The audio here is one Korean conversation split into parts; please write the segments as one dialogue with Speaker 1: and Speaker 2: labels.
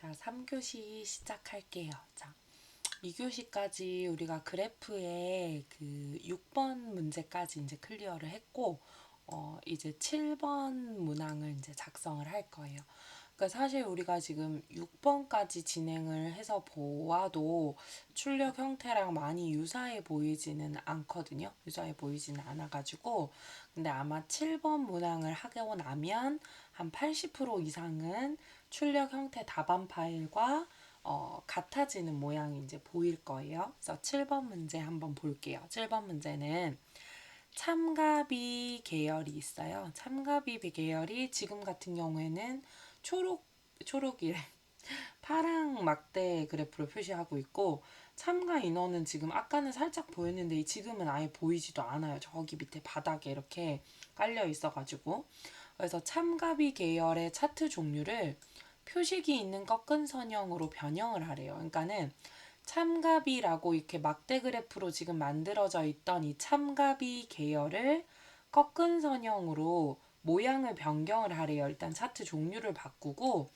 Speaker 1: 자, 3교시 시작할게요. 자, 2교시까지 우리가 그래프의 그 6번 문제까지 이제 클리어를 했고, 이제 7번 문항을 이제 작성을 할 거예요. 그러니까 사실 우리가 지금 6번까지 진행을 해서 보아도 출력 형태랑 많이 유사해 보이지는 않거든요. 유사해 보이지는 않아가지고. 근데 아마 7번 문항을 하고 나면 한 80% 이상은 출력 형태 답안 파일과 같아지는 모양이 이제 보일 거예요. 그래서 7번 문제 한번 볼게요. 7번 문제는 참가비 계열이 있어요. 참가비 계열이 지금 같은 경우에는 초록이래. 파랑 막대 그래프로 표시하고 있고, 참가 인원은 지금 아까는 살짝 보였는데 지금은 아예 보이지도 않아요. 저기 밑에 바닥에 이렇게 깔려 있어가지고. 그래서 참가비 계열의 차트 종류를 표식이 있는 꺾은 선형으로 변형을 하래요. 그러니까는 참가비라고 이렇게 막대 그래프로 지금 만들어져 있던 이 참가비 계열을 꺾은 선형으로 모양을 변경을 하래요. 일단 차트 종류를 바꾸고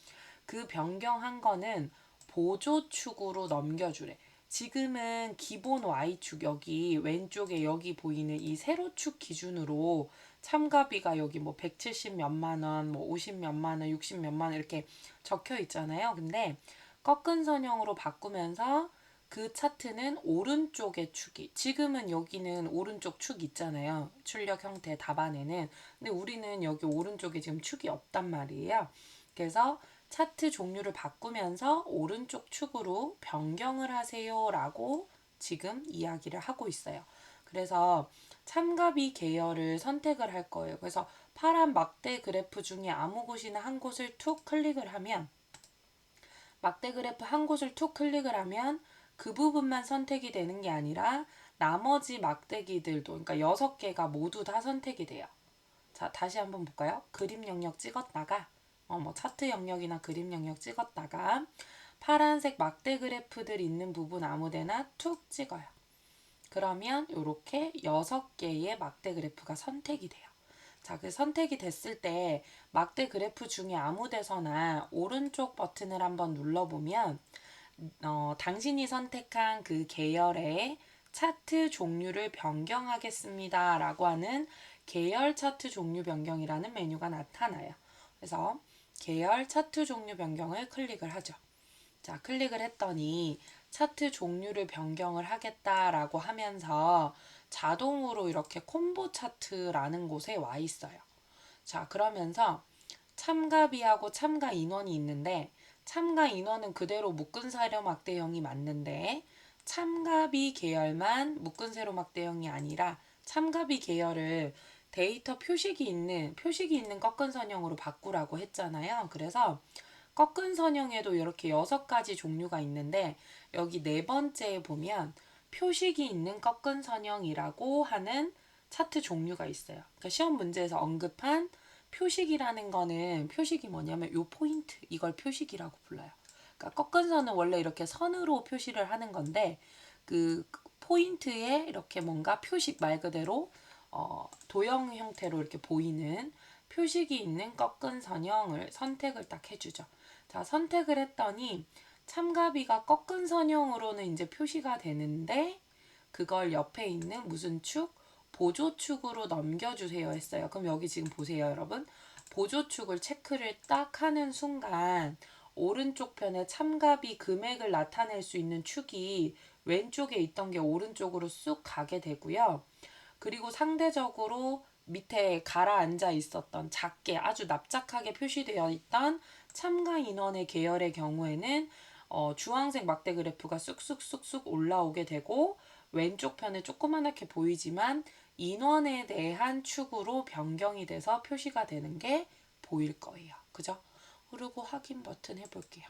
Speaker 1: 그 변경한 거는 보조축으로 넘겨주래. 지금은 기본 Y축 여기 왼쪽에 여기 보이는 이 세로축 기준으로 참가비가 여기 뭐 170 몇만 원, 뭐 50 몇만 원, 60 몇만 원 이렇게 적혀 있잖아요. 근데 꺾은 선형으로 바꾸면서 그 차트는 오른쪽의 축이 지금은 여기는 오른쪽 축 있잖아요. 출력 형태 답안에는. 근데 우리는 여기 오른쪽에 지금 축이 없단 말이에요. 그래서 차트 종류를 바꾸면서 오른쪽 축으로 변경을 하세요 라고 지금 이야기를 하고 있어요. 그래서 참가비 계열을 선택을 할 거예요. 그래서 파란 막대 그래프 중에 아무 곳이나 한 곳을 툭 클릭을 하면 막대 그래프 한 곳을 툭 클릭을 하면 그 부분만 선택이 되는 게 아니라 나머지 막대기들도 그러니까 6개가 모두 다 선택이 돼요. 자, 다시 한번 볼까요? 그림 영역 찍었다가 뭐 차트 영역이나 그림 영역 찍었다가 파란색 막대 그래프들 있는 부분 아무데나 툭 찍어요. 그러면 이렇게 6개의 막대 그래프가 선택이 돼요. 자, 그 선택이 됐을 때 막대 그래프 중에 아무 데서나 오른쪽 버튼을 한번 눌러보면 당신이 선택한 그 계열의 차트 종류를 변경하겠습니다 라고 하는 계열 차트 종류 변경이라는 메뉴가 나타나요. 그래서 계열 차트 종류 변경을 클릭을 하죠. 자, 클릭을 했더니 차트 종류를 변경을 하겠다라고 하면서 자동으로 이렇게 콤보 차트라는 곳에 와 있어요. 자, 그러면서 참가비하고 참가 인원이 있는데 참가 인원은 그대로 묶은 세로 막대형이 맞는데 참가비 계열만 묶은 세로 막대형이 아니라 참가비 계열을 데이터 표식이 있는 꺾은 선형으로 바꾸라고 했잖아요. 그래서 꺾은 선형에도 이렇게 6가지 종류가 있는데 여기 네 번째에 보면 표식이 있는 꺾은 선형이라고 하는 차트 종류가 있어요. 그러니까 시험 문제에서 언급한 표식이라는 거는 표식이 뭐냐면 요 포인트 이걸 표식이라고 불러요. 그러니까 꺾은 선은 원래 이렇게 선으로 표시를 하는 건데 그 포인트에 이렇게 뭔가 표식 말 그대로 도형 형태로 이렇게 보이는 표식이 있는 꺾은 선형을 선택을 딱 해주죠. 자, 선택을 했더니 참가비가 꺾은 선형으로는 이제 표시가 되는데 그걸 옆에 있는 무슨 축? 보조축으로 넘겨주세요 했어요. 그럼 여기 지금 보세요, 여러분. 보조축을 체크를 딱 하는 순간 오른쪽 편에 참가비 금액을 나타낼 수 있는 축이 왼쪽에 있던 게 오른쪽으로 쑥 가게 되고요. 그리고 상대적으로 밑에 가라앉아 있었던 작게 아주 납작하게 표시되어 있던 참가 인원의 계열의 경우에는 주황색 막대 그래프가 쑥쑥쑥쑥 올라오게 되고 왼쪽 편에 조그맣게 보이지만 인원에 대한 축으로 변경이 돼서 표시가 되는 게 보일 거예요. 그죠? 그리고 확인 버튼 해볼게요.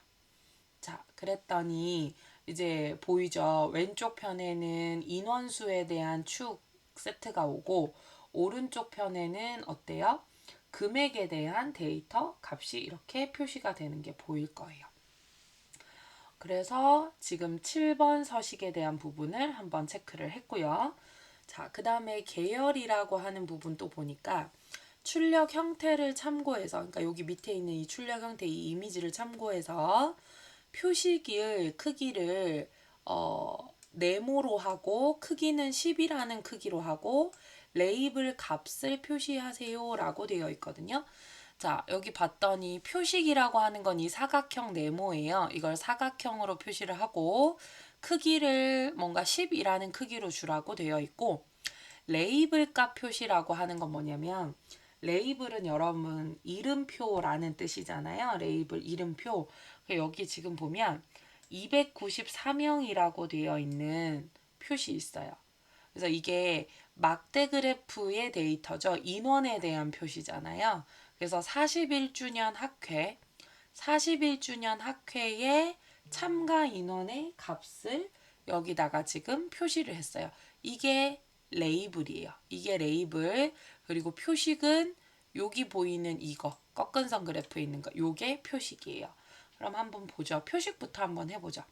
Speaker 1: 자, 그랬더니 이제 보이죠? 왼쪽 편에는 인원수에 대한 축 세트가 오고 오른쪽 편에는 어때요? 금액에 대한 데이터 값이 이렇게 표시가 되는 게 보일 거예요. 그래서 지금 7번 서식에 대한 부분을 한번 체크를 했고요. 자, 그 다음에 계열이라고 하는 부분 또 보니까 출력 형태를 참고해서, 그러니까 여기 밑에 있는 이 출력 형태 이 이미지를 참고해서 표식일 크기를 네모로 하고 크기는 10이라는 크기로 하고 레이블 값을 표시하세요 라고 되어 있거든요. 자, 여기 봤더니 표식이라고 하는 건 이 사각형 네모예요. 이걸 사각형으로 표시를 하고 크기를 뭔가 10이라는 크기로 주라고 되어 있고 레이블 값 표시라고 하는 건 뭐냐면 레이블은 여러분 이름표라는 뜻이잖아요. 레이블 이름표. 여기 지금 보면 294명이라고 되어 있는 표시 있어요. 그래서 이게 막대 그래프의 데이터죠. 인원에 대한 표시잖아요. 그래서 41주년 학회, 41주년 학회의 참가 인원의 값을 여기다가 지금 표시를 했어요. 이게 레이블이에요. 이게 레이블. 그리고 표식은 여기 보이는 이거, 꺾은 선 그래프에 있는 거, 요게 표식이에요. 그럼 한번 보죠. 표식부터 한번 해보죠.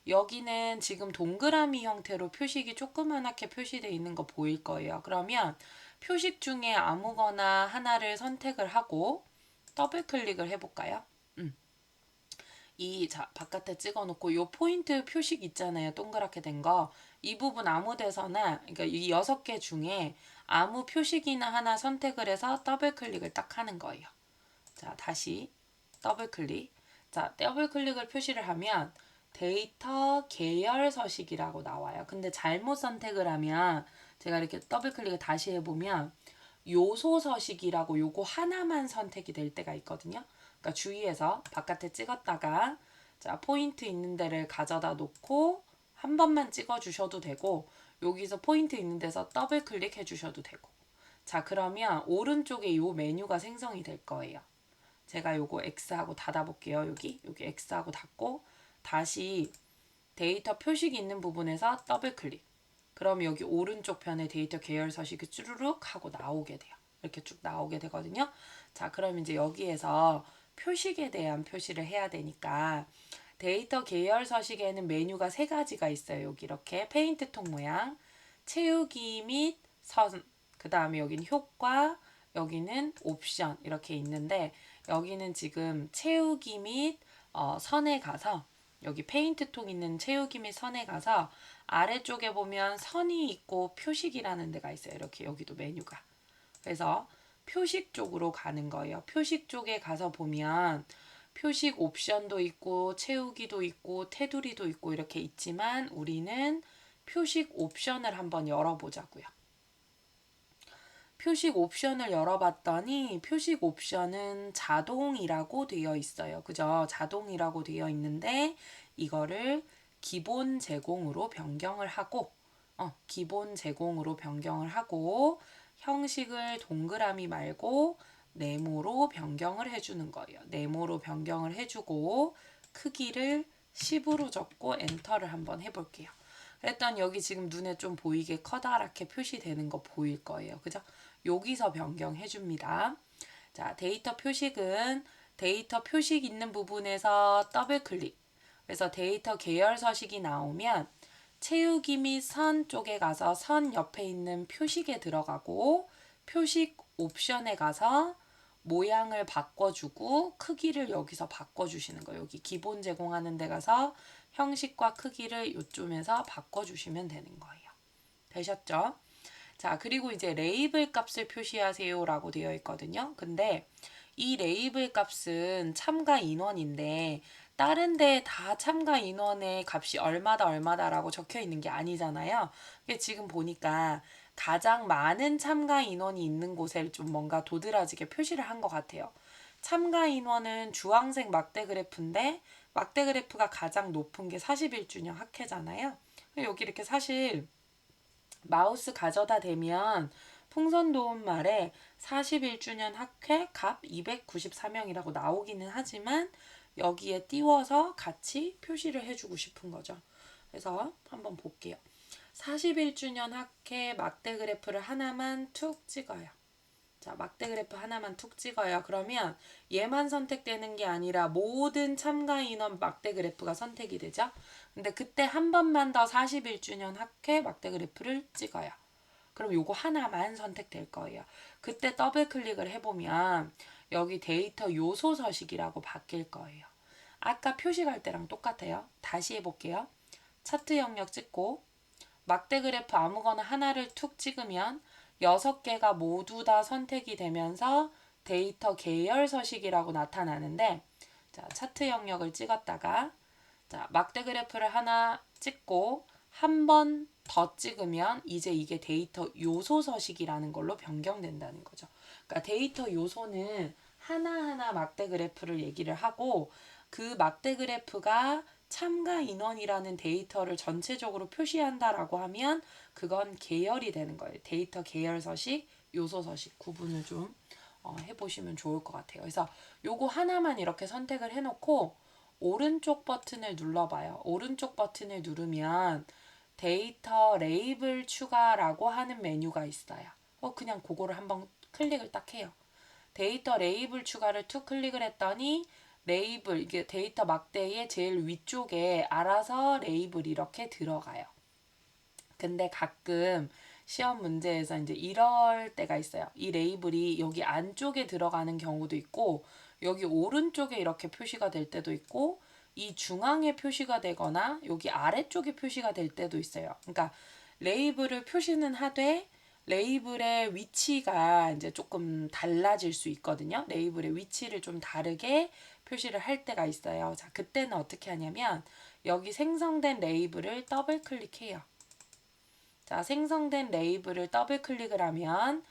Speaker 1: 여기는 지금 동그라미 형태로 표식이 조그맣게 표시되어 있는 거 보일 거예요. 그러면 표식 중에 아무거나 하나를 선택을 하고 더블 클릭을 해볼까요? 자, 바깥에 찍어놓고 요 포인트 표식 있잖아요. 동그랗게 된 거. 이 부분 아무 데서나, 그러니까 이 6개 중에 아무 표식이나 하나 선택을 해서 더블 클릭을 딱 하는 거예요. 자, 다시 더블 클릭. 자, 더블 클릭을 표시를 하면 데이터 계열 서식이라고 나와요. 근데 잘못 선택을 하면 제가 이렇게 더블 클릭을 다시 해보면 요소 서식이라고 요거 하나만 선택이 될 때가 있거든요. 그러니까 주의해서 바깥에 찍었다가 자, 포인트 있는 데를 가져다 놓고 한 번만 찍어 주셔도 되고 여기서 포인트 있는 데서 더블 클릭해 주셔도 되고 자, 그러면 오른쪽에 요 메뉴가 생성이 될 거예요. 제가 요거 X하고 닫아볼게요. 여기 X하고 닫고 다시 데이터 표식이 있는 부분에서 더블 클릭. 그럼 여기 오른쪽 편에 데이터 계열 서식이 쭈루룩 하고 나오게 돼요. 이렇게 쭉 나오게 되거든요. 자, 그럼 이제 여기에서 표식에 대한 표시를 해야 되니까 데이터 계열 서식에는 메뉴가 3가지가 있어요. 여기 이렇게 페인트 통 모양, 채우기 및 선, 그 다음에 여기는 효과, 여기는 옵션 이렇게 있는데 여기는 지금 채우기 및 선에 가서 여기 페인트 통 있는 채우기 및 선에 가서 아래쪽에 보면 선이 있고 표식이라는 데가 있어요. 이렇게 여기도 메뉴가. 그래서 표식 쪽으로 가는 거예요. 표식 쪽에 가서 보면 표식 옵션도 있고 채우기도 있고 테두리도 있고 이렇게 있지만 우리는 표식 옵션을 한번 열어보자고요. 표식 옵션을 열어봤더니 표식 옵션은 자동이라고 되어 있어요. 그죠? 자동이라고 되어 있는데 이거를 기본 제공으로 변경을 하고 기본 제공으로 변경을 하고 형식을 동그라미 말고 네모로 변경을 해주는 거예요. 네모로 변경을 해주고 크기를 10으로 적고 엔터를 한번 해볼게요. 일단 여기 지금 눈에 좀 보이게 커다랗게 표시되는 거 보일 거예요. 그죠? 여기서 변경해 줍니다. 자, 데이터 표식은 데이터 표식 있는 부분에서 더블 클릭. 그래서 데이터 계열 서식이 나오면 채우기 및 선 쪽에 가서 선 옆에 있는 표식에 들어가고 표식 옵션에 가서 모양을 바꿔주고 크기를 여기서 바꿔주시는 거예요. 여기 기본 제공하는 데 가서 형식과 크기를 요쯤에서 바꿔주시면 되는 거예요. 되셨죠? 자, 그리고 이제 레이블 값을 표시하세요 라고 되어 있거든요. 근데 이 레이블 값은 참가 인원인데 다른 데 다 참가 인원의 값이 얼마다라고 적혀 있는 게 아니잖아요. 지금 보니까 가장 많은 참가 인원이 있는 곳에 좀 뭔가 도드라지게 표시를 한 것 같아요. 참가 인원은 주황색 막대 그래프인데 막대 그래프가 가장 높은 게 41주년 학회잖아요. 여기 이렇게 사실 마우스 가져다 대면 풍선 도움말에 41주년 학회 갑 294명이라고 나오기는 하지만 여기에 띄워서 같이 표시를 해주고 싶은 거죠. 그래서 한번 볼게요. 41주년 학회 막대 그래프를 하나만 툭 찍어요. 자, 막대 그래프 하나만 툭 찍어요. 그러면 얘만 선택되는 게 아니라 모든 참가 인원 막대 그래프가 선택이 되죠. 근데 그때 한 번만 더 41주년 학회 막대 그래프를 찍어요. 그럼 요거 하나만 선택될 거예요. 그때 더블 클릭을 해보면 여기 데이터 요소 서식이라고 바뀔 거예요. 아까 표시갈 때랑 똑같아요. 다시 해볼게요. 차트 영역 찍고 막대 그래프 아무거나 하나를 툭 찍으면 6개가 모두 다 선택이 되면서 데이터 계열 서식이라고 나타나는데, 자, 차트 영역을 찍었다가 자, 막대 그래프를 하나 찍고 한 번 더 찍으면 이제 이게 데이터 요소 서식이라는 걸로 변경된다는 거죠. 그러니까 데이터 요소는 하나하나 막대 그래프를 얘기를 하고 그 막대 그래프가 참가 인원이라는 데이터를 전체적으로 표시한다라고 하면 그건 계열이 되는 거예요. 데이터 계열 서식, 요소 서식 구분을 좀 해보시면 좋을 것 같아요. 그래서 요거 하나만 이렇게 선택을 해놓고 오른쪽 버튼을 눌러봐요. 오른쪽 버튼을 누르면 데이터 레이블 추가라고 하는 메뉴가 있어요. 그냥 그거를 한번 클릭을 딱 해요. 데이터 레이블 추가를 툭 클릭을 했더니 레이블, 이게 데이터 막대의 제일 위쪽에 알아서 레이블이 이렇게 들어가요. 근데 가끔 시험 문제에서 이제 이럴 때가 있어요. 이 레이블이 여기 안쪽에 들어가는 경우도 있고, 여기 오른쪽에 이렇게 표시가 될 때도 있고, 이 중앙에 표시가 되거나 여기 아래쪽에 표시가 될 때도 있어요. 그러니까 레이블을 표시는 하되 레이블의 위치가 이제 조금 달라질 수 있거든요. 레이블의 위치를 좀 다르게 표시를 할 때가 있어요. 자, 그때는 어떻게 하냐면 여기 생성된 레이블을 더블 클릭해요. 자, 생성된 레이블을 더블 클릭을 하면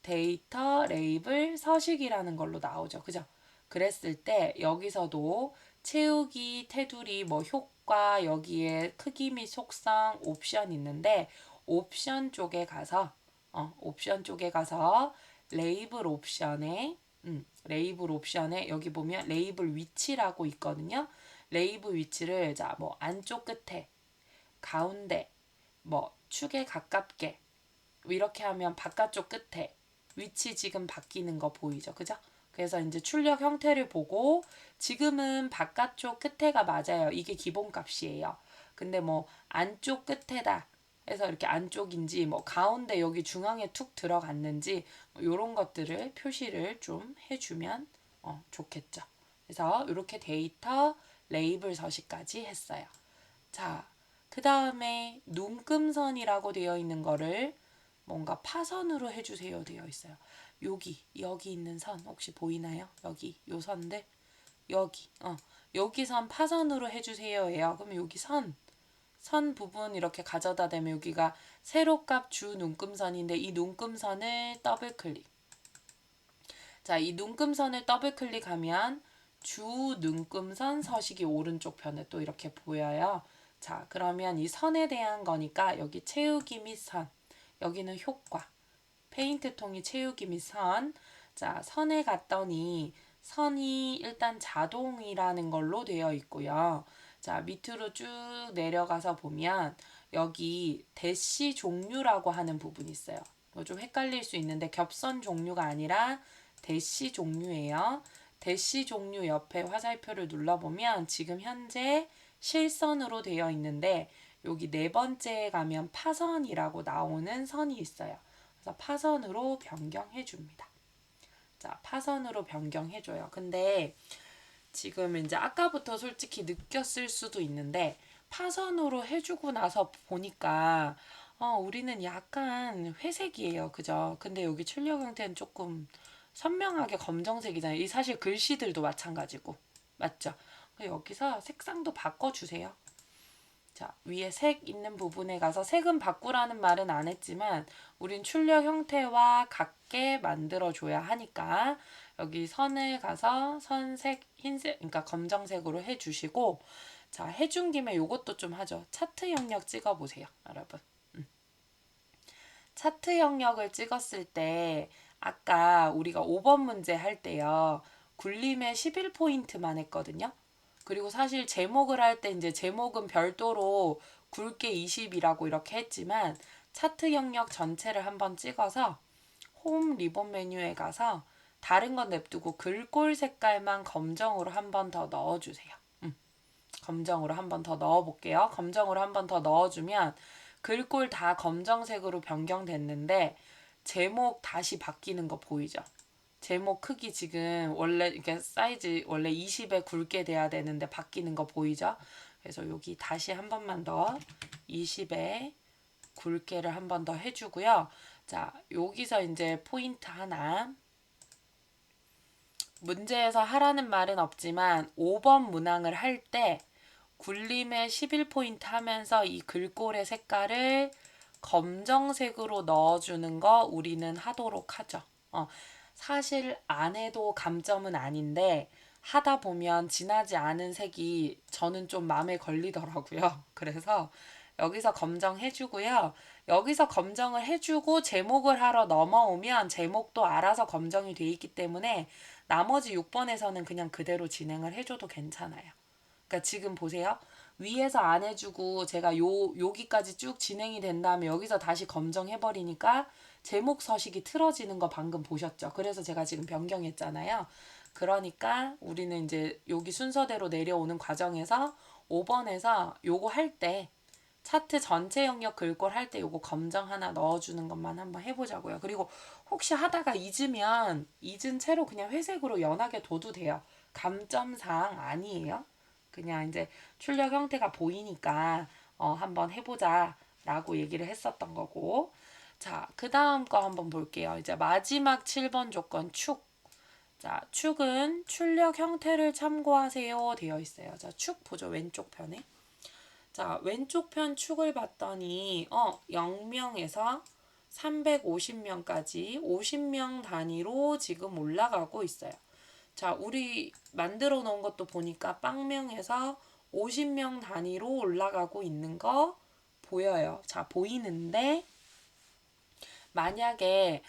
Speaker 1: 데이터 레이블 서식이라는 걸로 나오죠. 그죠? 그랬을 때 여기서도 채우기, 테두리, 뭐 효과, 여기에 크기 및 속성, 옵션 있는데 옵션 쪽에 가서 옵션 쪽에 가서 레이블 옵션에 레이블 옵션에 여기 보면 레이블 위치라고 있거든요. 레이블 위치를 자, 뭐 안쪽 끝에, 가운데, 뭐 축에 가깝게 이렇게 하면 바깥쪽 끝에 위치 지금 바뀌는 거 보이죠? 그죠? 그래서 이제 출력 형태를 보고 지금은 바깥쪽 끝에가 맞아요. 이게 기본값이에요. 근데 뭐 안쪽 끝에다 해서 이렇게 안쪽인지 뭐 가운데 여기 중앙에 툭 들어갔는지 뭐 이런 것들을 표시를 좀 해주면 좋겠죠. 그래서 이렇게 데이터 레이블 서식까지 했어요. 자, 그 다음에 눈금선이라고 되어 있는 거를 뭔가 파선으로 해주세요 되어 있어요. 여기 있는 선 혹시 보이나요? 여기 요 선들 여기 선 파선으로 해주세요예요. 그럼 여기 선 부분 이렇게 가져다 대면 여기가 세로값 주 눈금선인데 이 눈금선을 더블 클릭. 자, 이 눈금선을 더블 클릭하면 주 눈금선 서식이 오른쪽 편에 또 이렇게 보여요. 자, 그러면 이 선에 대한 거니까 여기 채우기 및 선, 여기는 효과, 페인트 통이 채우기 및 선. 자, 선에 갔더니 선이 일단 자동이라는 걸로 되어 있고요. 자, 밑으로 쭉 내려가서 보면 여기 대시 종류라고 하는 부분이 있어요. 좀 헷갈릴 수 있는데 겹선 종류가 아니라 대시 종류예요. 대시 종류 옆에 화살표를 눌러보면 지금 현재 실선으로 되어 있는데 여기 네 번째에 가면 파선이라고 나오는 선이 있어요. 그래서 파선으로 변경해 줍니다. 자, 파선으로 변경해 줘요. 근데 지금 이제 아까부터 솔직히 느꼈을 수도 있는데 파선으로 해주고 나서 보니까 우리는 약간 회색이에요. 그죠? 근데 여기 출력 형태는 조금 선명하게 검정색이잖아요. 이 사실 글씨들도 마찬가지고. 맞죠? 여기서 색상도 바꿔주세요. 자, 위에 색 있는 부분에 가서 색은 바꾸라는 말은 안 했지만 우린 출력 형태와 같게 만들어줘야 하니까 여기 선을 가서 선색, 흰색, 그러니까 검정색으로 해주시고 자, 해준 김에 요것도 좀 하죠. 차트 영역 찍어보세요, 여러분. 차트 영역을 찍었을 때 아까 우리가 5번 문제 할 때요. 굴림에 11포인트만 했거든요. 그리고 사실 제목을 할 때 이제 제목은 별도로 굵게 20이라고 이렇게 했지만 차트 영역 전체를 한번 찍어서 홈 리본 메뉴에 가서 다른 건 냅두고 글꼴 색깔만 검정으로 한번 더 넣어주세요. 검정으로 한번 더 넣어볼게요. 검정으로 한번 더 넣어주면 글꼴 다 검정색으로 변경됐는데 제목 다시 바뀌는 거 보이죠? 제목 크기 지금 원래 이렇게 사이즈 원래 20에 굵게 돼야 되는데 바뀌는 거 보이죠? 그래서 여기 다시 한 번만 더 20에 굵게를 한 번 더 해주고요. 자, 여기서 이제 포인트 하나. 문제에서 하라는 말은 없지만 5번 문항을 할 때 굴림에 11포인트 하면서 이 글꼴의 색깔을 검정색으로 넣어주는 거 우리는 하도록 하죠. 사실 안 해도 감점은 아닌데 하다 보면 진하지 않은 색이 저는 좀 마음에 걸리더라고요. 그래서 여기서 검정해주고요. 여기서 검정을 해주고 제목을 하러 넘어오면 제목도 알아서 검정이 돼 있기 때문에 나머지 6번에서는 그냥 그대로 진행을 해줘도 괜찮아요. 그러니까 지금 보세요. 위에서 안 해주고 제가 여기까지 쭉 진행이 된 다음에 여기서 다시 검정해버리니까 제목 서식이 틀어지는 거 방금 보셨죠? 그래서 제가 지금 변경했잖아요. 그러니까 우리는 이제 여기 순서대로 내려오는 과정에서 5번에서 요거 할 때 차트 전체 영역 글꼴 할 때 요거 검정 하나 넣어주는 것만 한번 해보자고요. 그리고 혹시 하다가 잊은 채로 그냥 회색으로 연하게 둬도 돼요. 감점사항 아니에요. 그냥 이제 출력 형태가 보이니까 한번 해보자 라고 얘기를 했었던 거고. 자, 그 다음 거 한번 볼게요. 이제 마지막 7번 조건 축. 자, 축은 출력 형태를 참고하세요 되어 있어요. 자, 축 보죠. 왼쪽 편에. 자, 왼쪽 편 축을 봤더니 0명에서 350명까지 50명 단위로 지금 올라가고 있어요. 자, 우리 만들어 놓은 것도 보니까 빵명에서 50명 단위로 올라가고 있는 거 보여요. 자, 보이는데 만약에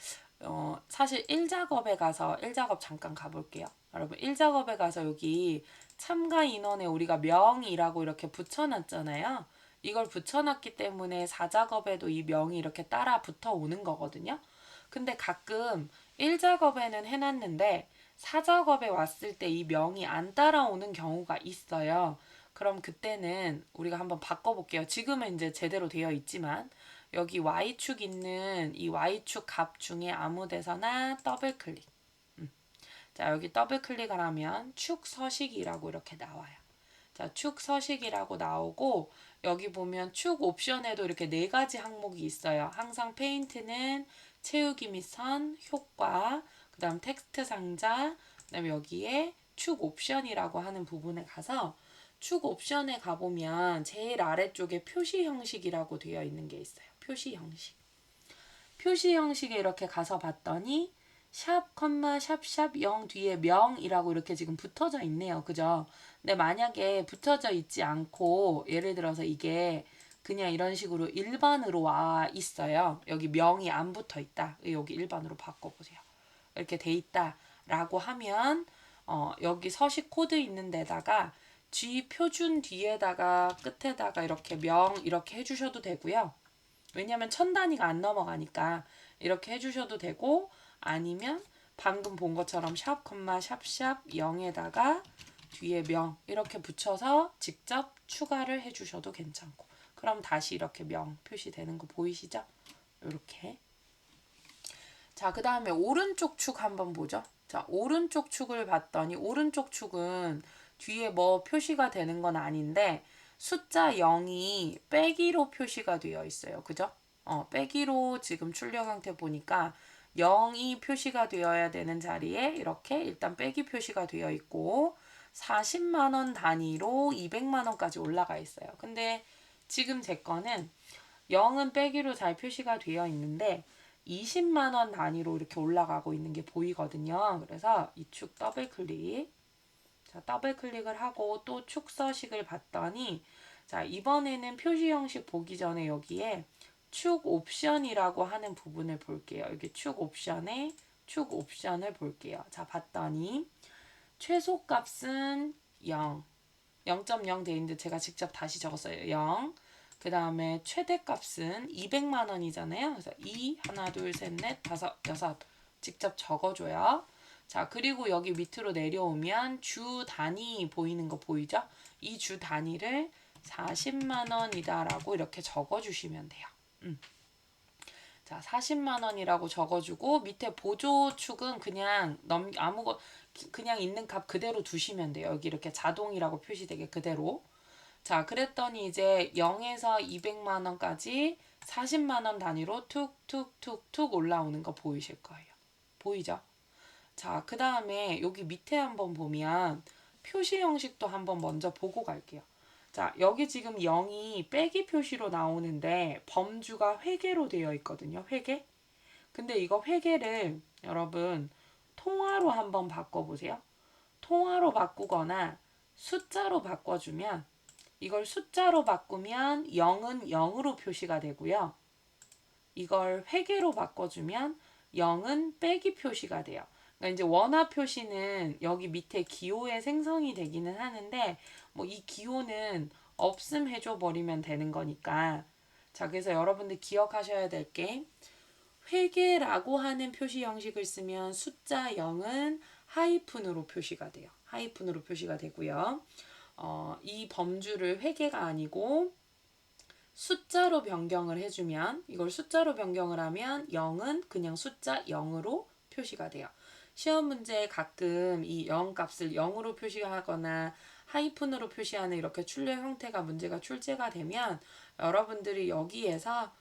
Speaker 1: 사실 1작업에 가서 1작업 잠깐 가볼게요. 여러분 1작업에 가서 여기 참가 인원에 우리가 명이라고 이렇게 붙여놨잖아요. 이걸 붙여놨기 때문에 4작업에도 이 명이 이렇게 따라 붙어 오는 거거든요. 근데 가끔 1작업에는 해놨는데 4작업에 왔을 때 이 명이 안 따라오는 경우가 있어요. 그럼 그때는 우리가 한번 바꿔볼게요. 지금은 이제 제대로 되어 있지만 여기 Y축 있는 이 Y축 값 중에 아무 데서나 더블 클릭. 자, 여기 더블 클릭을 하면 축 서식이라고 이렇게 나와요. 자, 축 서식이라고 나오고 여기 보면 축 옵션에도 이렇게 네 가지 항목이 있어요. 항상 페인트는 채우기 및 선, 효과, 그 다음 텍스트 상자, 그 다음에 여기에 축 옵션이라고 하는 부분에 가서 축 옵션에 가보면 제일 아래쪽에 표시 형식이라고 되어 있는 게 있어요. 표시 형식. 표시 형식에 이렇게 가서 봤더니 샵, 컴마, 샵, 0 뒤에 명이라고 이렇게 지금 붙어져 있네요. 그죠? 근데 만약에 붙어져 있지 않고 예를 들어서 이게 그냥 이런 식으로 일반으로 와 있어요. 여기 명이 안 붙어 있다. 여기 일반으로 바꿔보세요. 이렇게 돼 있다라고 하면 여기 서식 코드 있는 데다가 G 표준 뒤에다가 끝에다가 이렇게 명 이렇게 해주셔도 되고요. 왜냐면 천 단위가 안 넘어가니까 이렇게 해주셔도 되고 아니면 방금 본 것처럼 샵, 컴마, 샵, 0에다가 뒤에 명 이렇게 붙여서 직접 추가를 해주셔도 괜찮고 그럼 다시 이렇게 명 표시되는 거 보이시죠? 이렇게 자, 그 다음에 오른쪽 축 한번 보죠. 자, 오른쪽 축을 봤더니 오른쪽 축은 뒤에 뭐 표시가 되는 건 아닌데 숫자 0이 빼기로 표시가 되어 있어요. 그죠? 빼기로 지금 출력 형태 보니까 0이 표시가 되어야 되는 자리에 이렇게 일단 빼기 표시가 되어 있고 40만 원 단위로 200만 원까지 올라가 있어요. 근데 지금 제 거는 0은 빼기로 잘 표시가 되어 있는데 20만 원 단위로 이렇게 올라가고 있는 게 보이거든요. 그래서 이 축 더블 클릭. 자, 더블 클릭을 하고 또 축 서식을 봤더니 자, 이번에는 표시 형식 보기 전에 여기에 축 옵션이라고 하는 부분을 볼게요. 여기 축 옵션에 축 옵션을 볼게요. 자, 봤더니 최소값은 0. 0.0 돼 있는데 제가 직접 다시 적었어요. 0. 그 다음에 최대값은 200만 원이잖아요. 그래서 2, 하나, 둘, 셋, 넷, 다섯, 여섯 직접 적어줘요. 자, 그리고 여기 밑으로 내려오면 주 단위 보이는 거 보이죠? 이 주 단위를 40만 원이다라고 이렇게 적어주시면 돼요. 자, 40만 원이라고 적어주고 밑에 보조축은 그냥 그냥 있는 값 그대로 두시면 돼요. 여기 이렇게 자동이라고 표시되게 그대로. 자, 그랬더니 이제 0에서 200만 원까지 40만 원 단위로 툭툭툭툭 올라오는 거 보이실 거예요. 보이죠? 자, 그 다음에 여기 밑에 한번 보면 표시 형식도 한번 먼저 보고 갈게요. 자, 여기 지금 0이 빼기 표시로 나오는데 범주가 회계로 되어 있거든요. 회계. 근데 이거 회계를 여러분 통화로 한번 바꿔보세요. 통화로 바꾸거나 숫자로 바꿔주면 이걸 숫자로 바꾸면 0은 0으로 표시가 되고요. 이걸 회계로 바꿔주면 0은 빼기 표시가 돼요. 그러니까 이제 원화 표시는 여기 밑에 기호에 생성이 되기는 하는데 뭐 이 기호는 없음 해줘 버리면 되는 거니까. 자, 그래서 여러분들 기억하셔야 될 게 회계라고 하는 표시 형식을 쓰면 숫자 0은 하이픈으로 표시가 돼요. 하이픈으로 표시가 되고요. 이 범주를 회계가 아니고 숫자로 변경을 해주면 이걸 숫자로 변경을 하면 0은 그냥 숫자 0으로 표시가 돼요. 시험 문제에 가끔 이 0 값을 0으로 표시하거나 하이픈으로 표시하는 이렇게 출력 형태가 문제가 출제가 되면 여러분들이 여기에서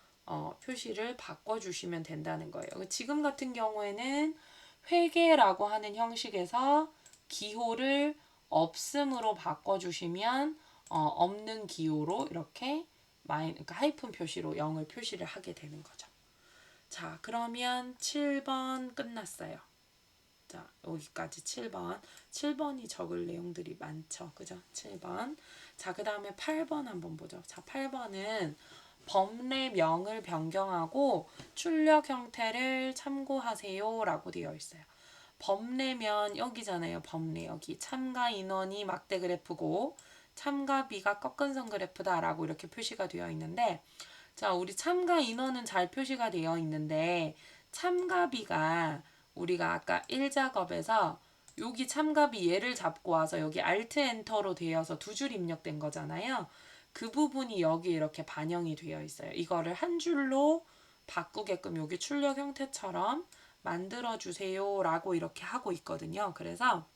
Speaker 1: 표시를 바꿔주시면 된다는 거예요. 지금 같은 경우에는 회계라고 하는 형식에서 기호를 없음으로 바꿔주시면 없는 기호로 이렇게 그러니까 하이픈 표시로 0을 표시를 하게 되는 거죠. 자, 그러면 7번 끝났어요. 자, 여기까지 7번. 7번이 적을 내용들이 많죠. 그죠? 7번. 자, 그 다음에 8번 한번 보죠. 자, 8번은 법례명을 변경하고 출력 형태를 참고하세요 라고 되어 있어요. 법례면 여기잖아요. 법례 여기 참가 인원이 막대 그래프고 참가비가 꺾은선 그래프다라고 이렇게 표시가 되어 있는데 자, 우리 참가 인원은 잘 표시가 되어 있는데 참가비가 우리가 아까 1작업에서 여기 참가비 얘를 잡고 와서 여기 Alt 엔터로 되어서 두 줄 입력된 거잖아요. 그 부분이 여기 이렇게 반영이 되어 있어요. 이거를 한 줄로 바꾸게끔 여기 출력 형태처럼 만들어 주세요 라고 이렇게 하고 있거든요. 그래서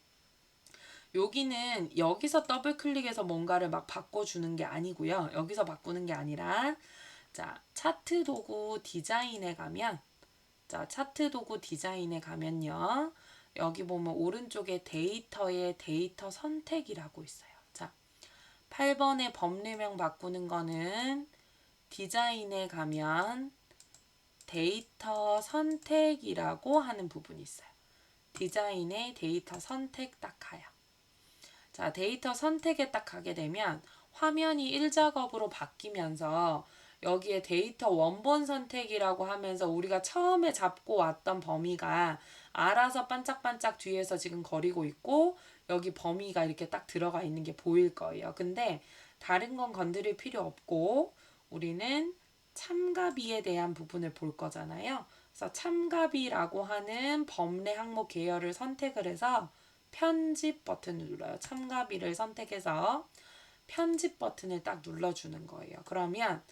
Speaker 1: 여기는 여기서 더블 클릭해서 뭔가를 막 바꿔주는 게 아니고요. 여기서 바꾸는 게 아니라 자, 차트 도구 디자인에 가면 자, 차트 도구 디자인에 가면요. 여기 보면 오른쪽에 데이터의 데이터 선택이라고 있어요. 자, 8번의 법례명 바꾸는 거는 디자인에 가면 데이터 선택이라고 하는 부분이 있어요. 디자인의 데이터 선택 딱 가요. 자, 데이터 선택에 딱 가게 되면 화면이 1작업으로 바뀌면서 여기에 데이터 원본 선택이라고 하면서 우리가 처음에 잡고 왔던 범위가 알아서 반짝반짝 뒤에서 지금 거리고 있고 여기 범위가 이렇게 딱 들어가 있는 게 보일 거예요. 근데 다른 건 건드릴 필요 없고 우리는 참가비에 대한 부분을 볼 거잖아요. 그래서 참가비라고 하는 법례 항목 계열을 선택을 해서 편집 버튼을 눌러요. 참가비를 선택해서 편집 버튼을 딱 눌러주는 거예요. 그러면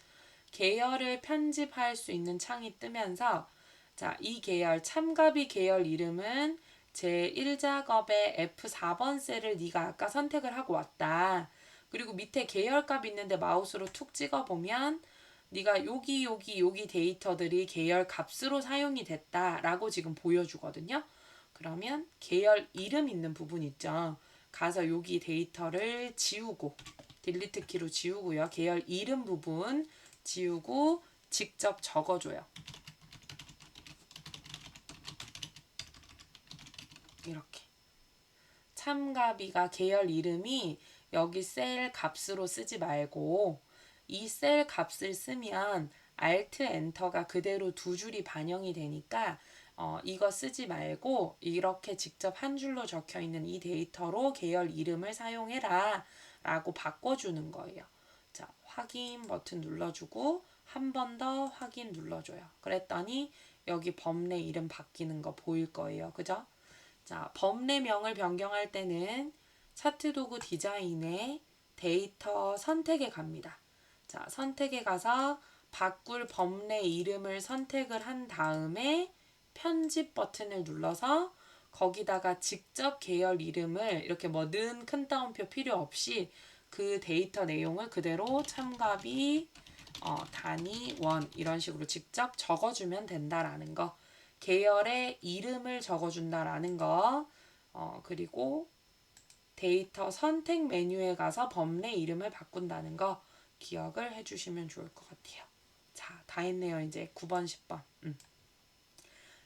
Speaker 1: 계열을 편집할 수 있는 창이 뜨면서 자, 이 계열 참가비 계열 이름은 제 1작업의 F4번 셀을 네가 아까 선택을 하고 왔다. 그리고 밑에 계열값 있는데 마우스로 툭 찍어보면 네가 여기 데이터들이 계열 값으로 사용이 됐다라고 지금 보여주거든요. 그러면 계열 이름 있는 부분 있죠. 가서 여기 데이터를 지우고 딜리트 키로 지우고요. 계열 이름 부분 지우고 직접 적어줘요. 이렇게. 참가비가 계열 이름이 여기 셀 값으로 쓰지 말고 이 셀 값을 쓰면 Alt 엔터가 그대로 두 줄이 반영이 되니까 이거 쓰지 말고 이렇게 직접 한 줄로 적혀 있는 이 데이터로 계열 이름을 사용해라 라고 바꿔주는 거예요. 자, 확인 버튼 눌러주고 한 번 더 확인 눌러줘요. 그랬더니 여기 법례 이름 바뀌는 거 보일 거예요. 그죠? 자, 법례명을 변경할 때는 차트 도구 디자인에 데이터 선택에 갑니다. 자, 선택에 가서 바꿀 범례 이름을 선택을 한 다음에 편집 버튼을 눌러서 거기다가 직접 계열 이름을 이렇게 뭐 는 큰 따옴표 필요 없이 그 데이터 내용을 그대로 참가비 단위 원 이런 식으로 직접 적어주면 된다라는 거. 계열의 이름을 적어준다라는 거. 그리고 데이터 선택 메뉴에 가서 범례 이름을 바꾼다는 거 기억을 해주시면 좋을 것 같아요. 자, 다 했네요. 이제 9번, 10번.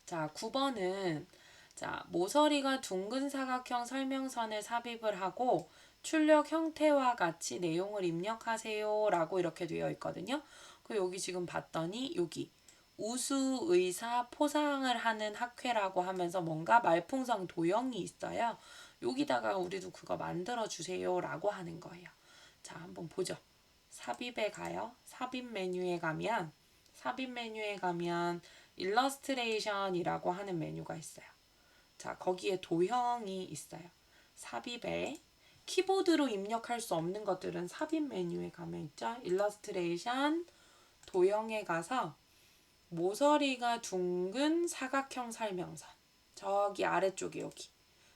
Speaker 1: 자, 9번은 자, 모서리가 둥근 사각형 설명선을 삽입을 하고 출력 형태와 같이 내용을 입력하세요 라고 이렇게 되어 있거든요. 그 여기 지금 봤더니 여기 우수 의사 포상을 하는 학회라고 하면서 뭔가 말풍선 도형이 있어요. 여기다가 우리도 그거 만들어 주세요 라고 하는 거예요. 자, 한번 보죠. 삽입에 가요. 삽입 메뉴에 가면 일러스트레이션이라고 하는 메뉴가 있어요. 자, 거기에 도형이 있어요. 삽입에 키보드로 입력할 수 없는 것들은 삽입 메뉴에 가면 있죠. 일러스트레이션 도형에 가서 모서리가 둥근 사각형 설명선. 저기 아래쪽에 여기.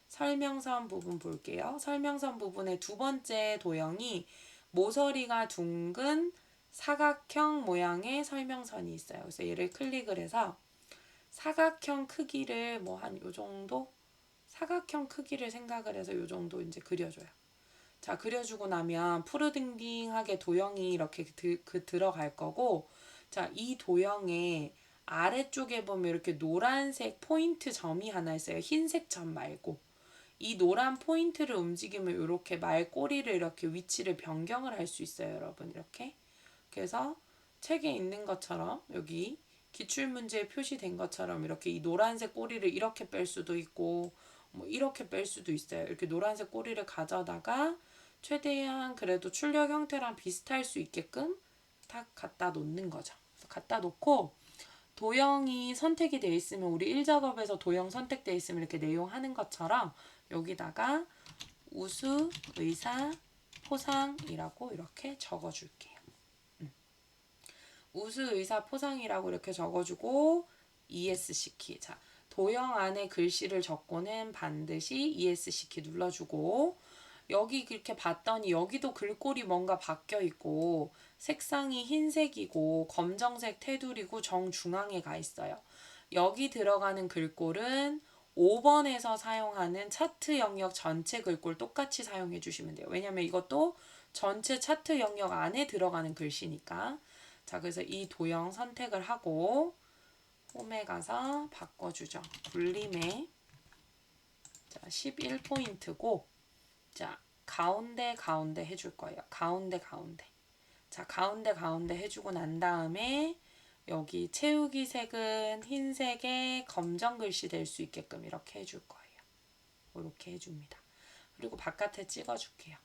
Speaker 1: 설명선 부분 볼게요. 설명선 부분의 두 번째 도형이 모서리가 둥근 사각형 모양의 설명선이 있어요. 그래서 얘를 클릭을 해서 사각형 크기를 뭐 한 요 정도? 사각형 크기를 생각을 해서 요 정도 이제 그려줘요. 자, 그려주고 나면 푸르딩딩하게 도형이 이렇게 들어갈 거고, 자, 이 도형의 아래쪽에 보면 이렇게 노란색 포인트 점이 하나 있어요. 흰색 점 말고. 이 노란 포인트를 움직이면 이렇게 말꼬리를 이렇게 위치를 변경을 할 수 있어요, 여러분. 이렇게. 그래서 책에 있는 것처럼 여기 기출문제에 표시된 것처럼 이렇게 이 노란색 꼬리를 이렇게 뺄 수도 있고 뭐 이렇게 뺄 수도 있어요. 이렇게 노란색 꼬리를 가져다가 최대한 그래도 출력 형태랑 비슷할 수 있게끔 딱 갖다 놓는 거죠. 그래서 갖다 놓고 도형이 선택이 되어 있으면 우리 1작업에서 도형 선택되어 있으면 이렇게 내용 하는 것처럼 여기다가 우수 의사 포상이라고 이렇게 적어줄게요. 우수 의사 포상이라고 이렇게 적어주고 ESC 키. 자, 도형 안에 글씨를 적고는 반드시 ESC 키 눌러주고 여기 이렇게 봤더니 여기도 글꼴이 뭔가 바뀌어 있고 색상이 흰색이고 검정색 테두리고 정중앙에 가 있어요. 여기 들어가는 글꼴은 5번에서 사용하는 차트 영역 전체 글꼴 똑같이 사용해 주시면 돼요. 왜냐면 이것도 전체 차트 영역 안에 들어가는 글씨니까. 자, 그래서 이 도형 선택을 하고 홈에 가서 바꿔주죠. 굴림에 자, 11포인트고 자, 가운데 해줄 거예요. 가운데. 자, 가운데 해주고 난 다음에 여기 채우기 색은 흰색에 검정 글씨 될 수 있게끔 이렇게 해줄 거예요. 이렇게 해줍니다. 그리고 바깥에 찍어줄게요.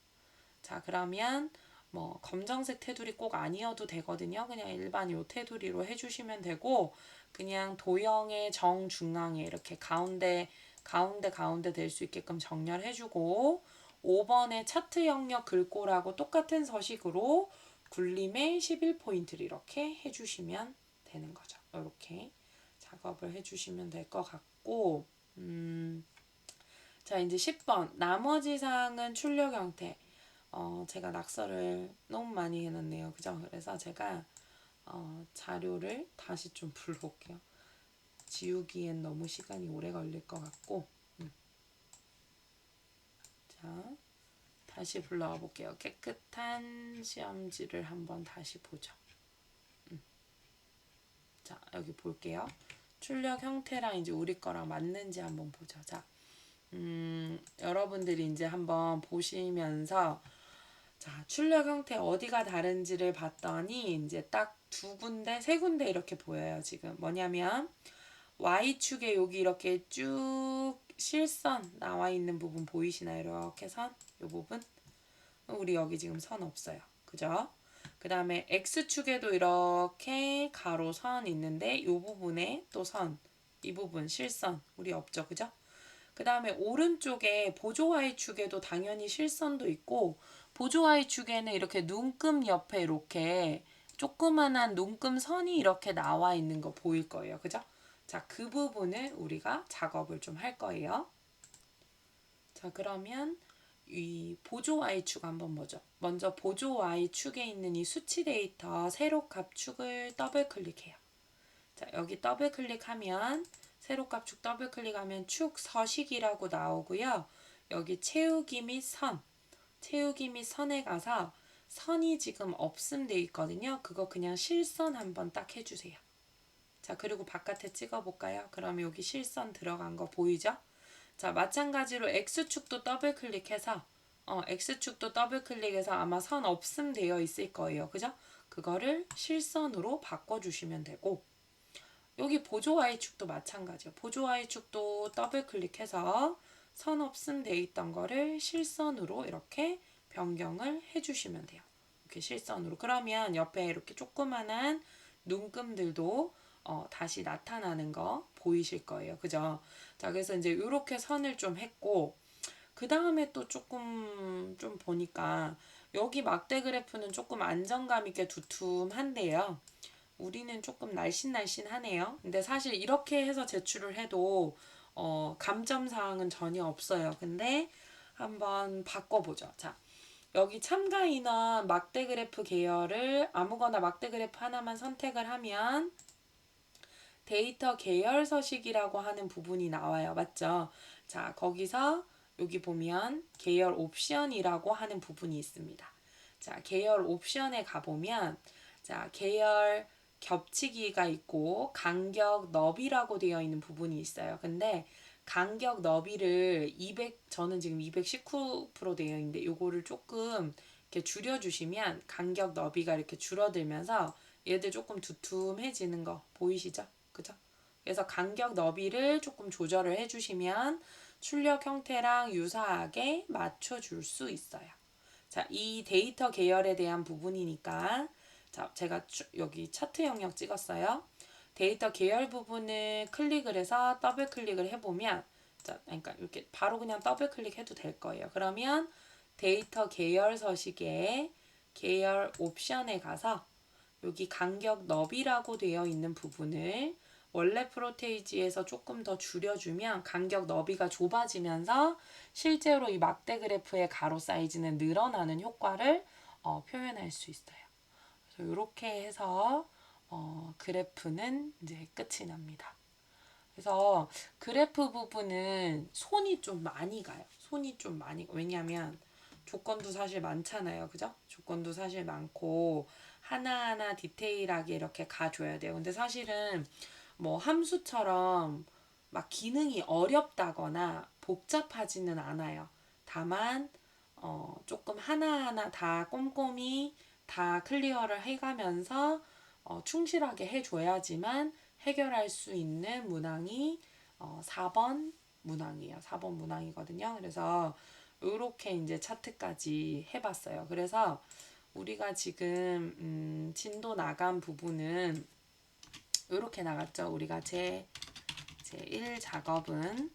Speaker 1: 자, 그러면 뭐 검정색 테두리 꼭 아니어도 되거든요. 그냥 일반 요 테두리로 해주시면 되고 그냥 도형의 정중앙에 이렇게 가운데 될 수 있게끔 정렬해주고 5번의 차트 영역 글꼴하고 똑같은 서식으로 굴림에 11포인트를 이렇게 해주시면 되는 거죠. 이렇게 작업을 해주시면 될 것 같고 자, 이제 10번 나머지 사항은 출력 형태. 제가 낙서를 너무 많이 해놨네요. 그죠? 그래서 제가 자료를 다시 좀 불러올게요. 지우기엔 너무 시간이 오래 걸릴 것 같고 자, 다시 불러와 볼게요. 깨끗한 시험지를 한번 다시 보죠. 자, 여기 볼게요. 출력 형태랑 이제 우리 거랑 맞는지 한번 보죠. 자, 여러분들이 이제 한번 보시면서 자, 출력 형태 어디가 다른지를 봤더니 이제 딱 세 군데 이렇게 보여요. 지금 뭐냐면 Y축에 여기 이렇게 쭉 실선 나와 있는 부분 보이시나요? 이렇게 선, 이 부분. 우리 여기 지금 선 없어요. 그죠? 그 다음에 X축에도 이렇게 가로선 있는데 이 부분에 또 선, 이 부분 실선 우리 없죠. 그죠? 그 다음에 오른쪽에 보조 Y축에도 당연히 실선도 있고 보조 Y축에는 이렇게 눈금 옆에 이렇게 조그만한 눈금 선이 이렇게 나와 있는 거 보일 거예요. 그죠? 자, 그 부분을 우리가 작업을 좀 할 거예요. 자, 그러면 이 보조 Y축 한번 보죠. 먼저 보조 Y축에 있는 이 수치 데이터 세로값 축을 더블 클릭해요. 자, 여기 더블 클릭하면 세로값 축 더블 클릭하면 축 서식이라고 나오고요. 여기 채우기 및 선, 채우기 및 선에 가서 선이 지금 없음 돼 있거든요. 그거 그냥 실선 한번 딱 해주세요. 자, 그리고 바깥에 찍어볼까요? 그럼 여기 실선 들어간 거 보이죠? 자, 마찬가지로 X축도 더블 클릭해서 X축도 더블 클릭해서 아마 선 없음 되어 있을 거예요. 그죠? 그거를 실선으로 바꿔주시면 되고, 여기 보조 Y축도 마찬가지요. 보조 Y축도 더블 클릭해서 선 없음 돼 있던 거를 실선으로 이렇게 변경을 해주시면 돼요. 이렇게 실선으로. 그러면 옆에 이렇게 조그만한 눈금들도 다시 나타나는 거 보이실 거예요. 그죠? 자, 그래서 이제 이렇게 선을 좀 했고, 그 다음에 또 조금 좀 보니까 여기 막대 그래프는 조금 안정감 있게 두툼한데요. 우리는 조금 날씬날씬하네요. 근데 사실 이렇게 해서 제출을 해도 감점 사항은 전혀 없어요. 근데 한번 바꿔보죠. 자, 여기 참가 인원 막대 그래프 계열을 아무거나 막대 그래프 하나만 선택을 하면 데이터 계열 서식이라고 하는 부분이 나와요. 맞죠? 자, 거기서 여기 보면 계열 옵션이라고 하는 부분이 있습니다. 자, 계열 옵션에 가보면 자, 계열 겹치기가 있고 간격 너비라고 되어 있는 부분이 있어요. 근데 간격 너비를 200 저는 지금 219% 되어 있는데 요거를 조금 이렇게 줄여주시면 간격 너비가 이렇게 줄어들면서 얘들 조금 두툼해지는 거 보이시죠? 그죠? 그래서 간격 너비를 조금 조절을 해주시면 출력 형태랑 유사하게 맞춰줄 수 있어요. 자, 이 데이터 계열에 대한 부분이니까 자, 제가 여기 차트 영역 찍었어요. 데이터 계열 부분을 클릭을 해서 더블 클릭을 해보면 자, 그러니까 이렇게 바로 그냥 더블 클릭해도 될 거예요. 그러면 데이터 계열 서식에 계열 옵션에 가서 여기 간격 너비라고 되어 있는 부분을 원래 프로테이지에서 조금 더 줄여주면 간격 너비가 좁아지면서 실제로 이 막대 그래프의 가로 사이즈는 늘어나는 효과를 표현할 수 있어요. 그래서 이렇게 해서 그래프는 이제 끝이 납니다. 그래서 그래프 부분은 손이 좀 많이 가요. 손이 좀 많이 왜냐하면 조건도 사실 많잖아요. 그죠? 조건도 사실 많고 하나하나 디테일하게 이렇게 가줘야 돼요. 근데 사실은 뭐 함수처럼 막 기능이 어렵다거나 복잡하지는 않아요. 다만 조금 하나하나 다 꼼꼼히 다 클리어를 해가면서 충실하게 해줘야지만 해결할 수 있는 문항이 4번 문항이에요. 4번 문항이거든요. 그래서 이렇게 이제 차트까지 해봤어요. 그래서 우리가 지금 진도 나간 부분은 이렇게 나갔죠. 우리가 제1 작업은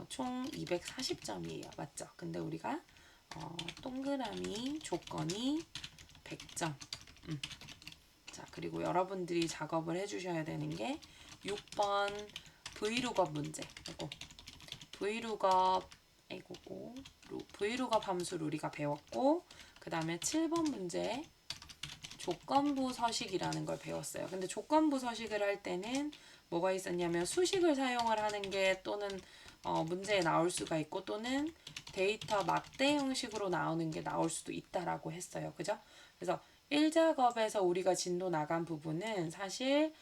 Speaker 1: 총 240점이에요. 맞죠? 근데 우리가 동그라미 조건이 100점. 자, 그리고 여러분들이 작업을 해주셔야 되는 게 6번 Vlookup 문제. Vlookup 함수를 우리가 배웠고, 그 다음에 7번 문제 조건부 서식이라는 걸 배웠어요. 근데 조건부 서식을 할 때는 뭐가 있었냐면 수식을 사용을 하는 게 또는 문제에 나올 수가 있고 또는 데이터 막대 형식으로 나오는 게 나올 수도 있다라고 했어요. 그죠? 그래서 1작업에서 우리가 진도 나간 부분은 사실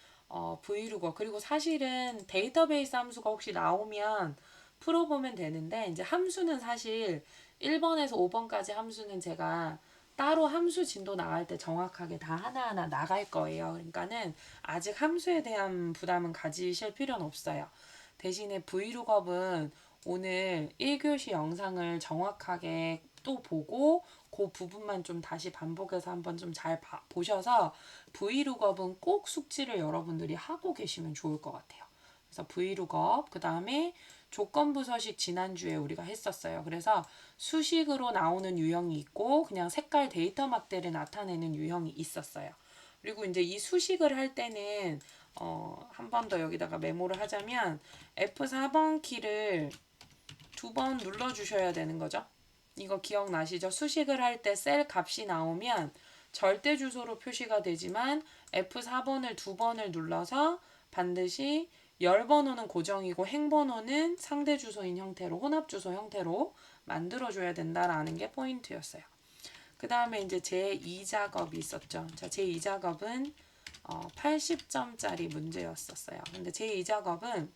Speaker 1: Vlookup 그리고 사실은 데이터베이스 함수가 혹시 나오면 풀어보면 되는데 이제 함수는 사실 1번에서 5번까지 함수는 제가 따로 함수 진도 나갈 때 정확하게 다 하나하나 나갈 거예요. 그러니까는 아직 함수에 대한 부담은 가지실 필요는 없어요. 대신에 Vlookup은 오늘 1교시 영상을 정확하게 또 보고 그 부분만 좀 다시 반복해서 한번 좀 잘 보셔서 Vlookup은 꼭 숙지를 여러분들이 하고 계시면 좋을 것 같아요. 그래서 Vlookup 그 다음에 조건부 서식 지난주에 우리가 했었어요. 그래서 수식으로 나오는 유형이 있고 그냥 색깔 데이터 막대를 나타내는 유형이 있었어요. 그리고 이제 이 수식을 할 때는 한 번 더 여기다가 메모를 하자면 F4번 키를 2번 눌러주셔야 되는 거죠. 이거 기억나시죠? 수식을 할 때 셀 값이 나오면 절대 주소로 표시가 되지만 F4번을 2번을 눌러서 반드시 열 번호는 고정이고 행 번호는 상대 주소인 형태로 혼합 주소 형태로 만들어줘야 된다라는 게 포인트였어요. 그 다음에 이제 제2 작업이 있었죠. 자, 제2 작업은 80점짜리 문제였었어요. 근데 제2 작업은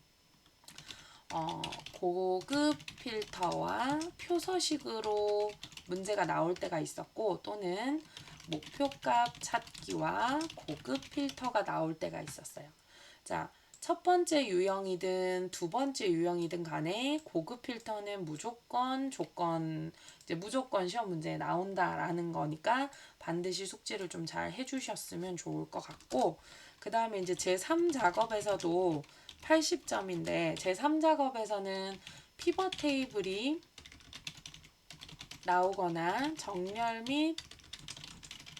Speaker 1: 고급 필터와 표서식으로 문제가 나올 때가 있었고 또는 목표값 찾기와 고급 필터가 나올 때가 있었어요. 자, 첫 번째 유형이든 두 번째 유형이든 간에 고급 필터는 무조건 이제 무조건 시험 문제에 나온다라는 거니까 반드시 숙지를 좀 잘 해주셨으면 좋을 것 같고, 그 다음에 이제 제3 작업에서도 80점인데 제3작업에서는 피벗 테이블이 나오거나 정렬 및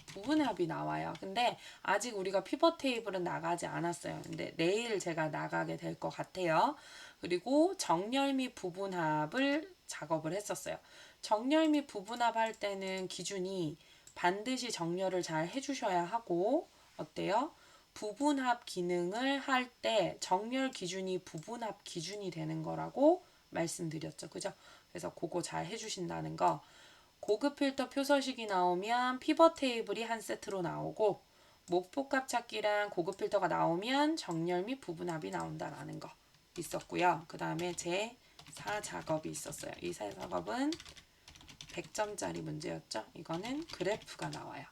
Speaker 1: 부분합이 나와요. 근데 아직 우리가 피벗 테이블은 나가지 않았어요. 근데 내일 제가 나가게 될 것 같아요. 그리고 정렬 및 부분합을 작업을 했었어요. 정렬 및 부분합 할 때는 기준이 반드시 정렬을 잘 해주셔야 하고, 어때요? 부분합 기능을 할 때 정렬 기준이 부분합 기준이 되는 거라고 말씀드렸죠. 그죠? 그래서 그거 잘 해주신다는 거. 고급 필터 표서식이 나오면 피벗 테이블이 한 세트로 나오고, 목표값 찾기랑 고급 필터가 나오면 정렬 및 부분합이 나온다라는 거 있었고요. 그 다음에 제 4 작업이 있었어요. 이 4 작업은 100점짜리 문제였죠. 이거는 그래프가 나와요.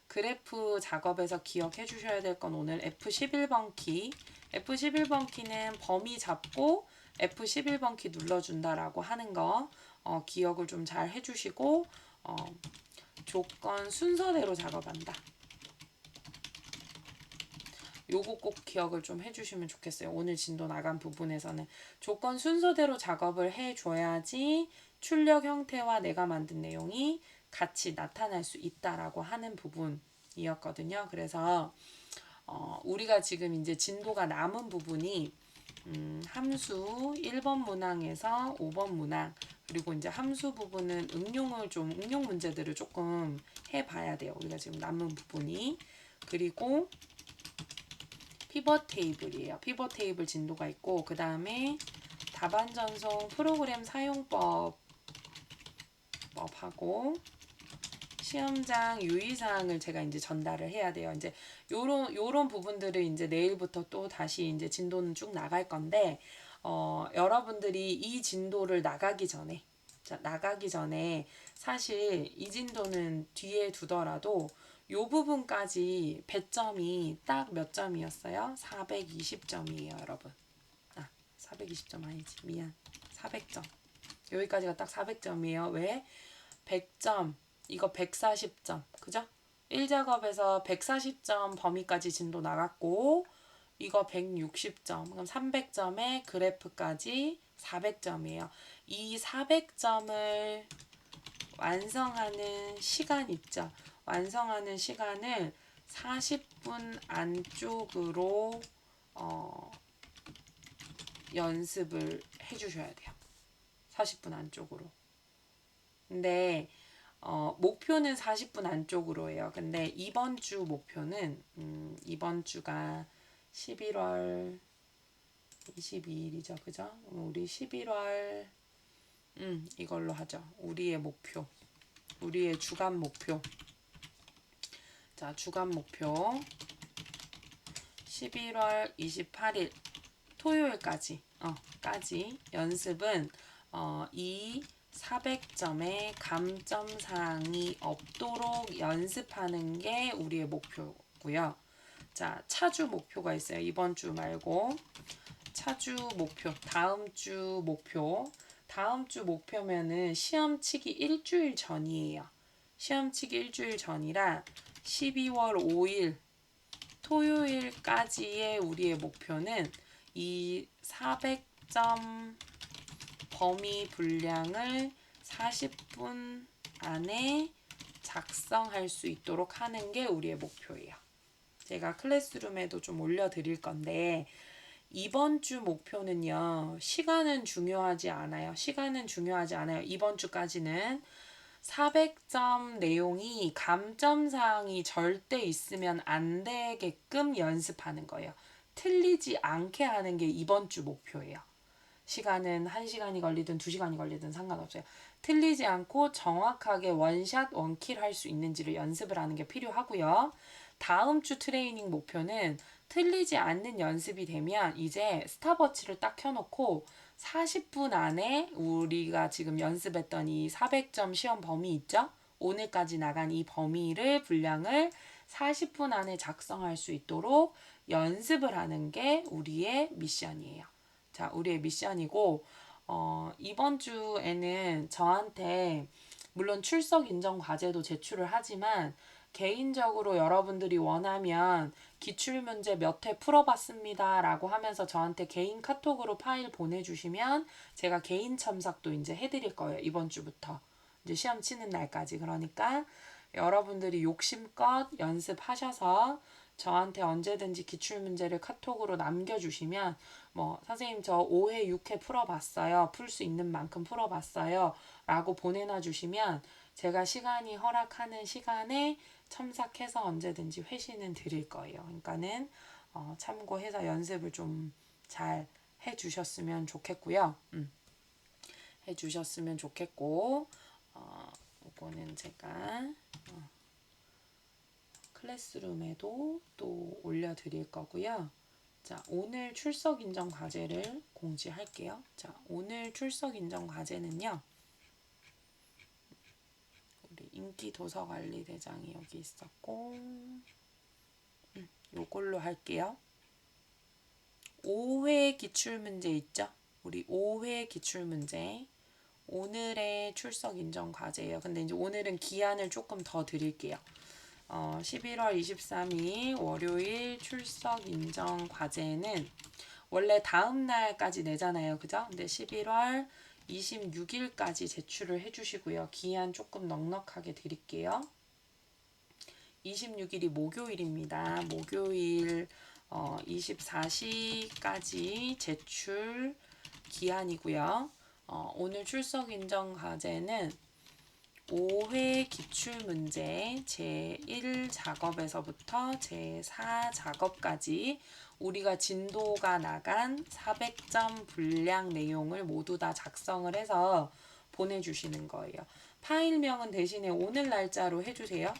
Speaker 1: 그래프 작업에서 기억해 주셔야 될 건 오늘 F11번 키. F11번 키는 범위 잡고 F11번 키 눌러준다라고 하는 거 기억을 좀 잘 해주시고, 조건 순서대로 작업한다. 요거 꼭 기억을 좀 해주시면 좋겠어요. 오늘 진도 나간 부분에서는 조건 순서대로 작업을 해줘야지 출력 형태와 내가 만든 내용이 같이 나타날 수 있다라고 하는 부분이었거든요. 그래서 우리가 지금 이제 진도가 남은 부분이 함수 1번 문항에서 5번 문항, 그리고 이제 함수 부분은 응용 문제들을 조금 해봐야 돼요. 우리가 지금 남은 부분이. 그리고 피벗 테이블이에요. 피벗 테이블 진도가 있고, 그 다음에 답안 전송 프로그램 사용법하고 시험장 유의사항을 제가 이제 전달을 해야 돼요. 이제 요런 부분들을 이제 내일부터 또 다시 이제 진도는 쭉 나갈 건데, 여러분들이 이 진도를 나가기 전에 사실 이 진도는 뒤에 두더라도 요 부분까지 배점이 딱 몇 점이었어요? 420점이에요, 여러분. 420점 아니지. 미안. 400점. 여기까지가 딱 400점이에요. 왜? 100점, 이거 140점. 그죠? 1작업에서 140점 범위까지 진도 나갔고, 이거 160점. 그럼 300점에 그래프까지 400점이에요. 이 400점을 완성하는 시간 있죠. 완성하는 시간을 40분 안쪽으로 연습을 해주셔야 돼요. 40분 안쪽으로. 근데 목표는 40분 안쪽으로 해요. 근데 이번 주 목표는 이번 주가 11월 22일이죠. 그죠? 우리 11월 이걸로 하죠. 우리의 목표. 우리의 주간 목표. 자, 주간 목표 11월 28일 토요일까지 까지 연습은 이 400점의 감점사항이 없도록 연습하는 게 우리의 목표고요. 자, 차주 목표가 있어요. 이번 주 말고 차주 목표, 다음 주 목표. 다음 주 목표면은 시험 치기 일주일 전이에요. 시험 치기 일주일 전이라 12월 5일 토요일까지의 우리의 목표는 이 400점 범위 분량을 40분 안에 작성할 수 있도록 하는 게 우리의 목표예요. 제가 클래스룸에도 좀 올려드릴 건데, 이번 주 목표는요, 시간은 중요하지 않아요. 시간은 중요하지 않아요. 이번 주까지는 400점 내용이 감점사항이 절대 있으면 안 되게끔 연습하는 거예요. 틀리지 않게 하는 게 이번 주 목표예요. 시간은 1시간이 걸리든 2시간이 걸리든 상관없어요. 틀리지 않고 정확하게 원샷, 원킬 할 수 있는지를 연습을 하는 게 필요하고요. 다음 주 트레이닝 목표는 틀리지 않는 연습이 되면 이제 스탑워치를 딱 켜놓고 40분 안에 우리가 지금 연습했던 이 400점 시험 범위 있죠? 오늘까지 나간 이 범위를 분량을 40분 안에 작성할 수 있도록 연습을 하는 게 우리의 미션이에요. 자, 우리의 미션이고, 이번 주에는 저한테 물론 출석 인정 과제도 제출을 하지만 개인적으로 여러분들이 원하면 기출문제 몇 회 풀어봤습니다 라고 하면서 저한테 개인 카톡으로 파일 보내주시면 제가 개인 첨삭도 이제 해드릴 거예요. 이번 주부터 이제 시험 치는 날까지. 그러니까 여러분들이 욕심껏 연습하셔서 저한테 언제든지 기출문제를 카톡으로 남겨주시면 뭐 선생님 저 5회 6회 풀어봤어요. 풀 수 있는 만큼 풀어봤어요. 라고 보내놔 주시면 제가 시간이 허락하는 시간에 첨삭해서 언제든지 회신은 드릴 거예요. 그러니까는 참고해서 연습을 좀 잘 해주셨으면 좋겠고요. 해주셨으면 좋겠고 이거는 제가 클래스룸에도 또 올려드릴 거고요. 자, 오늘 출석 인정 과제를 공지할게요. 자, 오늘 출석 인정 과제는요. 우리 인기 도서 관리 대장이 여기 있었고, 요걸로 할게요. 5회 기출 문제 있죠? 우리 5회 기출 문제. 오늘의 출석 인정 과제예요. 근데 이제 오늘은 기한을 조금 더 드릴게요. 11월 23일 월요일 출석 인정 과제는 원래 다음 날까지 내잖아요. 그죠? 근데 11월 26일까지 제출을 해주시고요. 기한 조금 넉넉하게 드릴게요. 26일이 목요일입니다. 목요일 24시까지 제출 기한이고요. 오늘 출석 인정 과제는 5회 기출문제 제1 작업에서부터 제4 작업까지 우리가 진도가 나간 400점 분량 내용을 모두 다 작성을 해서 보내주시는 거예요. 파일명은 대신에 오늘 날짜로 해주세요.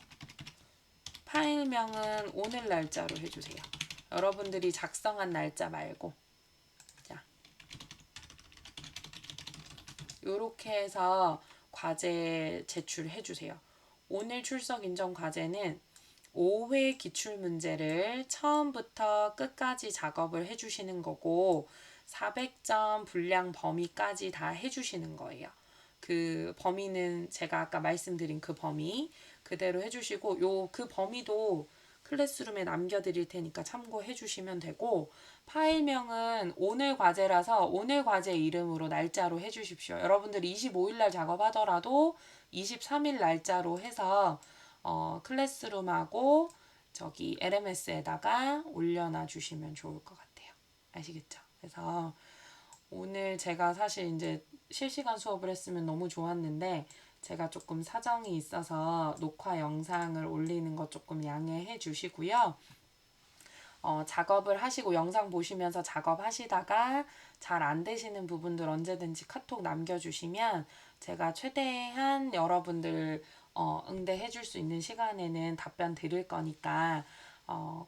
Speaker 1: 파일명은 오늘 날짜로 해주세요. 여러분들이 작성한 날짜 말고. 자, 요렇게 해서 과제 제출해 주세요. 오늘 출석 인정 과제는 5회 기출 문제를 처음부터 끝까지 작업을 해주시는 거고 400점 분량 범위까지 다 해주시는 거예요. 그 범위는 제가 아까 말씀드린 그 범위 그대로 해주시고 그 범위도 클래스룸에 남겨드릴 테니까 참고해 주시면 되고 파일명은 오늘 과제라서 오늘 과제 이름으로 날짜로 해주십시오. 여러분들이 25일날 작업하더라도 23일 날짜로 해서 클래스룸하고 저기 LMS에다가 올려놔 주시면 좋을 것 같아요. 아시겠죠? 그래서 오늘 제가 사실 이제 실시간 수업을 했으면 너무 좋았는데 제가 조금 사정이 있어서 녹화 영상을 올리는 거 조금 양해해 주시고요. 작업을 하시고 영상 보시면서 작업하시다가 잘 안 되시는 부분들 언제든지 카톡 남겨주시면 제가 최대한 여러분들 응대해 줄 수 있는 시간에는 답변 드릴 거니까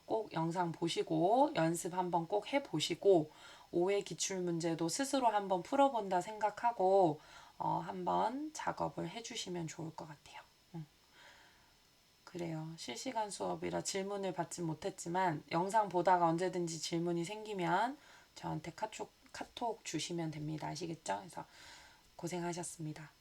Speaker 1: 꼭 영상 보시고 연습 한번 꼭 해보시고 5회 기출문제도 스스로 한번 풀어본다 생각하고 한번 작업을 해주시면 좋을 것 같아요. 그래요. 실시간 수업이라 질문을 받지 못했지만 영상 보다가 언제든지 질문이 생기면 저한테 카톡 주시면 됩니다. 아시겠죠? 그래서 고생하셨습니다.